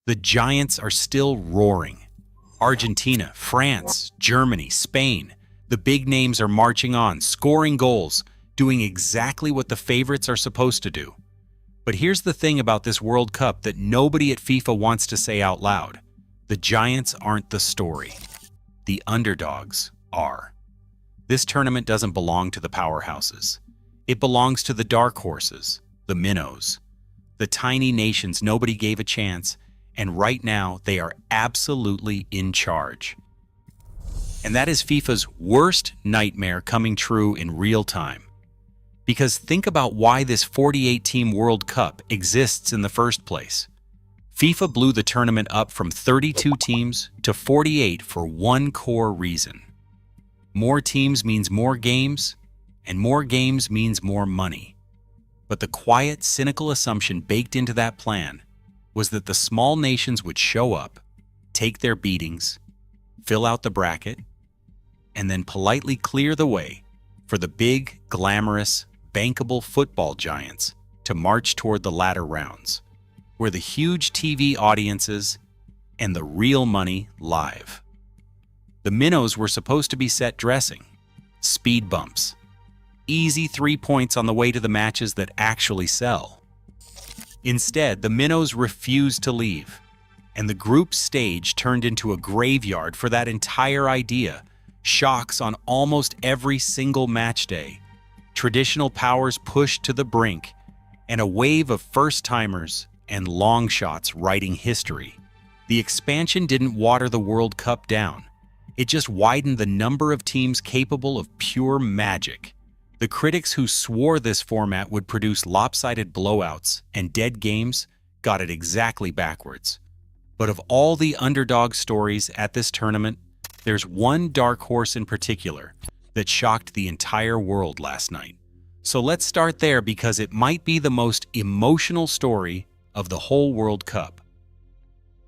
The giants are still roaring. Argentina, France, Germany, Spain. The big names are marching on, scoring goals, doing exactly what the favorites are supposed to do. But here's the thing about this World Cup that nobody at FIFA wants to say out loud. The giants aren't the story. The underdogs are. This tournament doesn't belong to the powerhouses. It belongs to the dark horses, the minnows, the tiny nations nobody gave a chance, and right now they are absolutely in charge. And that is FIFA's worst nightmare coming true in real time. Because think about why this 48-team World Cup exists in the first place. FIFA blew the tournament up from 32 teams to 48 for one core reason. More teams means more games, and more games means more money. But the quiet, cynical assumption baked into that plan was that the small nations would show up, take their beatings, fill out the bracket, and then politely clear the way for the big, glamorous, bankable football giants to march toward the latter rounds, where the huge TV audiences and the real money live. The minnows were supposed to be set dressing, speed bumps, easy 3 points on the way to the matches that actually sell. Instead, the minnows refused to leave, and the group stage turned into a graveyard for that entire idea. Shocks on almost every single match day, traditional powers pushed to the brink, and a wave of first-timers and long shots writing history. The expansion didn't water the World Cup down. It just widened the number of teams capable of pure magic. The critics who swore this format would produce lopsided blowouts and dead games got it exactly backwards. But of all the underdog stories at this tournament, there's one dark horse in particular that shocked the entire world last night. So let's start there because it might be the most emotional story of the whole World Cup.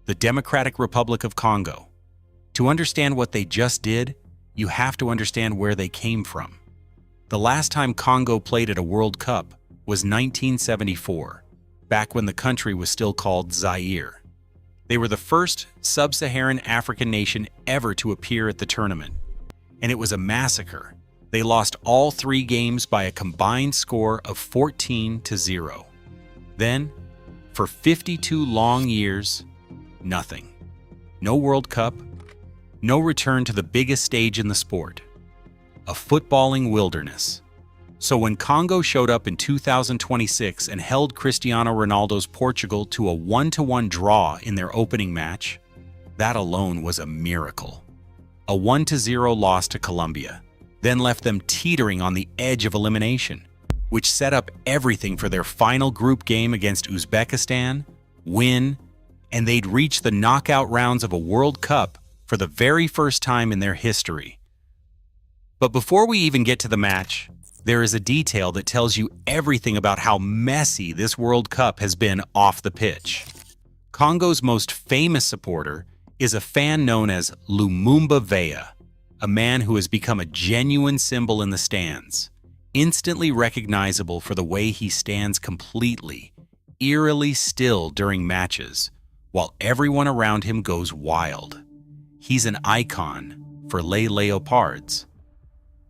The Democratic Republic of Congo. To understand what they just did, you have to understand where they came from. The last time Congo played at a World Cup was 1974, back when the country was still called Zaire. They were the first sub-Saharan African nation ever to appear at the tournament, and it was a massacre. They lost all 3 games by a combined score of 14-0. Then, for 52 long years, nothing. No World Cup, no return to the biggest stage in the sport. A footballing wilderness. So when Congo showed up in 2026 and held Cristiano Ronaldo's Portugal to a 1-1 draw in their opening match, that alone was a miracle. A 1-0 loss to Colombia then left them teetering on the edge of elimination, which set up everything for their final group game against Uzbekistan, win, and they'd reach the knockout rounds of a World Cup for the very first time in their history. But before we even get to the match, there is a detail that tells you everything about how messy this World Cup has been off the pitch. Congo's most famous supporter is a fan known as Lumumba Veya, a man who has become a genuine symbol in the stands, instantly recognizable for the way he stands completely, eerily still during matches, while everyone around him goes wild. He's an icon for Les Léopards.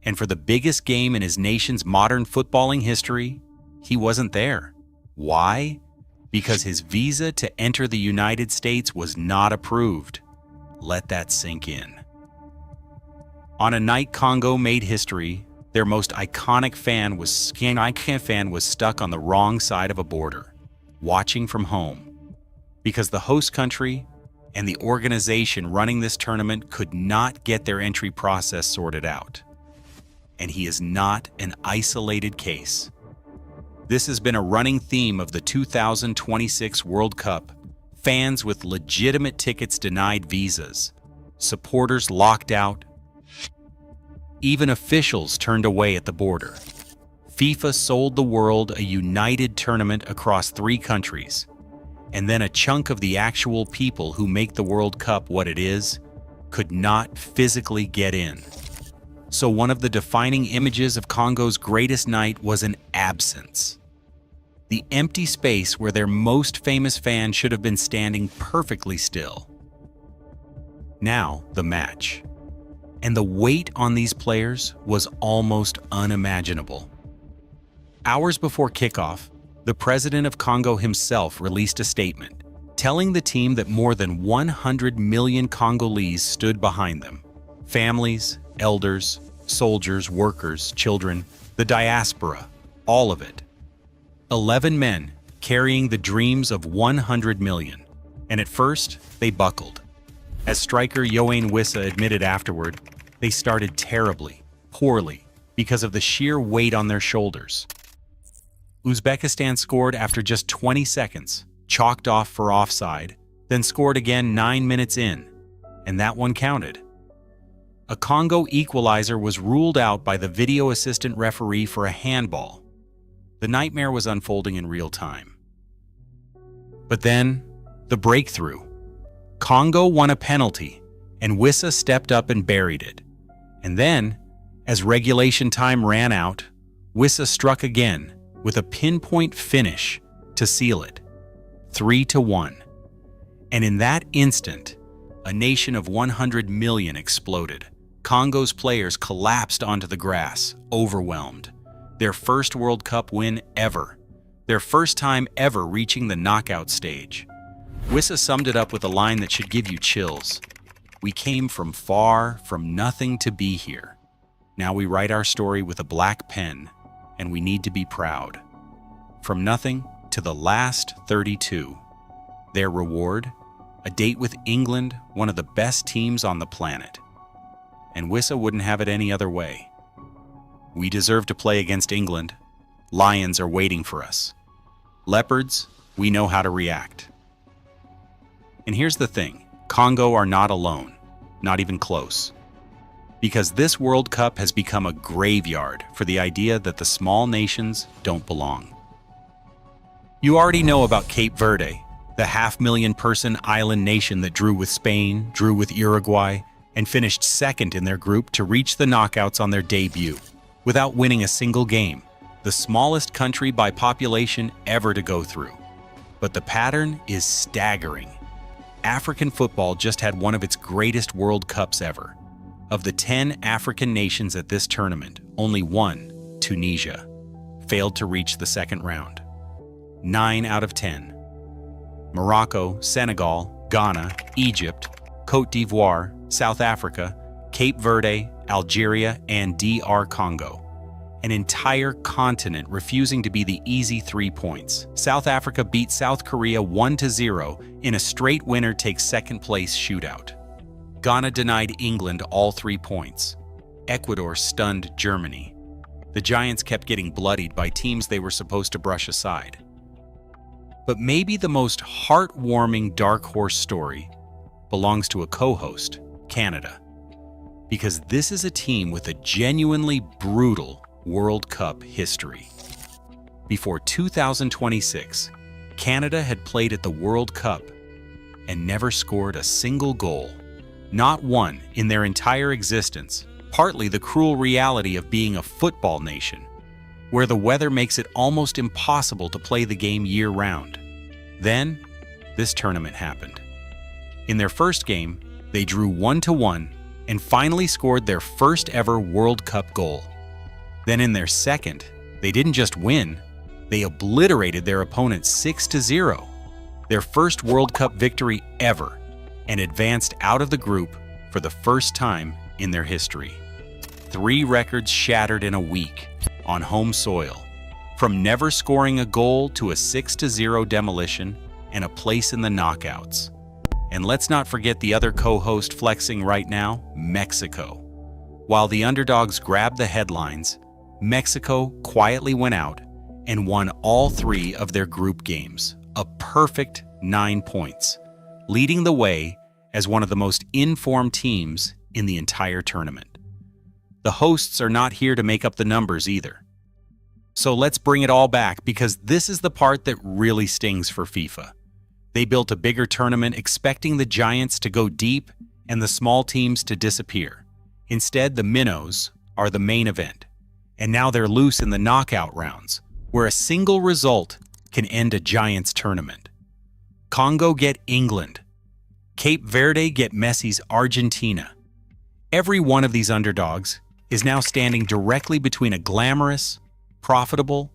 And for the biggest game in his nation's modern footballing history, he wasn't there. Why? Because his visa to enter the United States was not approved. Let that sink in. On a night Congo made history, their most iconic fan was stuck on the wrong side of a border, watching from home, because the host country and the organization running this tournament could not get their entry process sorted out. And he is not an isolated case. This has been a running theme of the 2026 World Cup. Fans with legitimate tickets denied visas, supporters locked out, even officials turned away at the border. FIFA sold the world a united tournament across 3 countries, and then a chunk of the actual people who make the World Cup what it is could not physically get in. So one of the defining images of Congo's greatest night was an absence. the empty space where their most famous fan should have been standing perfectly still. Now, the match. And the weight on these players was almost unimaginable. Hours before kickoff, the president of Congo himself released a statement, telling the team that more than 100 million Congolese stood behind them. Families, elders, soldiers, workers, children, the diaspora, all of it. 11 men carrying the dreams of 100 million. And at first, they buckled. As striker Yoane Wissa admitted afterward, they started terribly, poorly, because of the sheer weight on their shoulders. Uzbekistan scored after just 20 seconds, chalked off for offside, then scored again 9 minutes in, and that one counted. A Congo equalizer was ruled out by the video assistant referee for a handball. The nightmare was unfolding in real time. But then, the breakthrough. Congo won a penalty, and Wissa stepped up and buried it. And then, as regulation time ran out, Wissa struck again with a pinpoint finish to seal it, 3-1. And in that instant, a nation of 100 million exploded. Congo's players collapsed onto the grass, overwhelmed. Their first World Cup win ever. Their first time ever reaching the knockout stage. Wissa summed it up with a line that should give you chills. We came from far, from nothing to be here. Now we write our story with a black pen, and we need to be proud. From nothing to the last 32. Their reward? A date with England, one of the best teams on the planet. And Wissa wouldn't have it any other way. We deserve to play against England. Lions are waiting for us. Leopards, we know how to react. And here's the thing, Congo are not alone, not even close. Because this World Cup has become a graveyard for the idea that the small nations don't belong. You already know about Cape Verde, the 500,000-person island nation that drew with Spain, drew with Uruguay, and finished second in their group to reach the knockouts on their debut, without winning a single game, the smallest country by population ever to go through. But the pattern is staggering. African football just had one of its greatest World Cups ever. Of the 10 African nations at this tournament, only one, Tunisia, failed to reach the second round. 9 out of 10. Morocco, Senegal, Ghana, Egypt, Côte d'Ivoire, South Africa, Cape Verde, Algeria, and DR Congo. An entire continent refusing to be the easy 3 points. South Africa beat South Korea 1-0 in a straight winner takes second place shootout. Ghana denied England all 3 points. Ecuador stunned Germany. The Giants kept getting bloodied by teams they were supposed to brush aside. But maybe the most heartwarming dark horse story belongs to a co-host, Canada. Because this is a team with a genuinely brutal World Cup history. Before 2026, Canada had played at the World Cup and never scored a single goal. Not one in their entire existence, partly the cruel reality of being a football nation, where the weather makes it almost impossible to play the game year-round. Then, this tournament happened. In their first game, they drew 1-1 and finally scored their first ever World Cup goal. Then in their second, they didn't just win, they obliterated their opponent 6-0, their first World Cup victory ever, and advanced out of the group for the first time in their history. 3 records shattered in a week on home soil, from never scoring a goal to a 6-0 demolition and a place in the knockouts. And let's not forget the other co-host flexing right now, Mexico. While the underdogs grabbed the headlines, Mexico quietly went out and won all 3 of their group games, a perfect 9 points, leading the way as one of the most informed teams in the entire tournament. The hosts are not here to make up the numbers either. So let's bring it all back, because this is the part that really stings for FIFA. They built a bigger tournament expecting the giants to go deep and the small teams to disappear. Instead, the minnows are the main event. And now they're loose in the knockout rounds, where a single result can end a Giants tournament. Congo get England. Cape Verde get Messi's Argentina. Every one of these underdogs is now standing directly between a glamorous, profitable,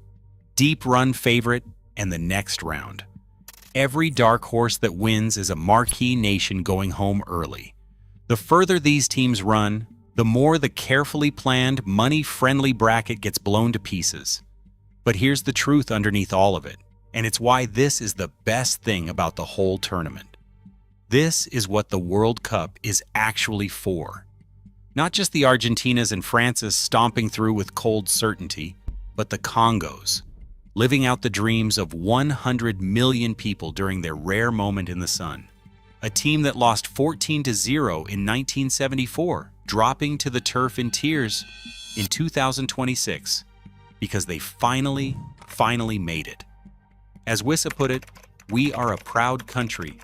deep-run favorite and the next round. Every dark horse that wins is a marquee nation going home early. The further these teams run, the more the carefully planned, money-friendly bracket gets blown to pieces. But here's the truth underneath all of it, and it's why this is the best thing about the whole tournament. This is what the World Cup is actually for. Not just the Argentinas and Frances stomping through with cold certainty, but the Congos, living out the dreams of 100 million people during their rare moment in the sun. A team that lost 14-0 in 1974, dropping to the turf in tears in 2026 because they finally made it. As Wissa put it, we are a proud country.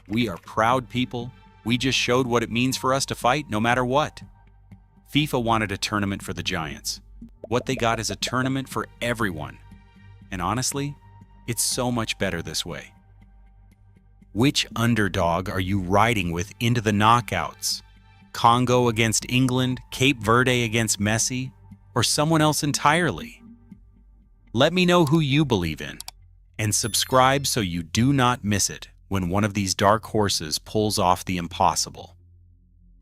We are proud people. We just showed what it means for us to fight no matter what. FIFA wanted a tournament for the Giants. What they got is a tournament for everyone. And honestly, it's so much better this way. Which underdog are you riding with into the knockouts? Congo against England, Cape Verde against Messi, or someone else entirely? Let me know who you believe in, and subscribe so you do not miss it when one of these dark horses pulls off the impossible.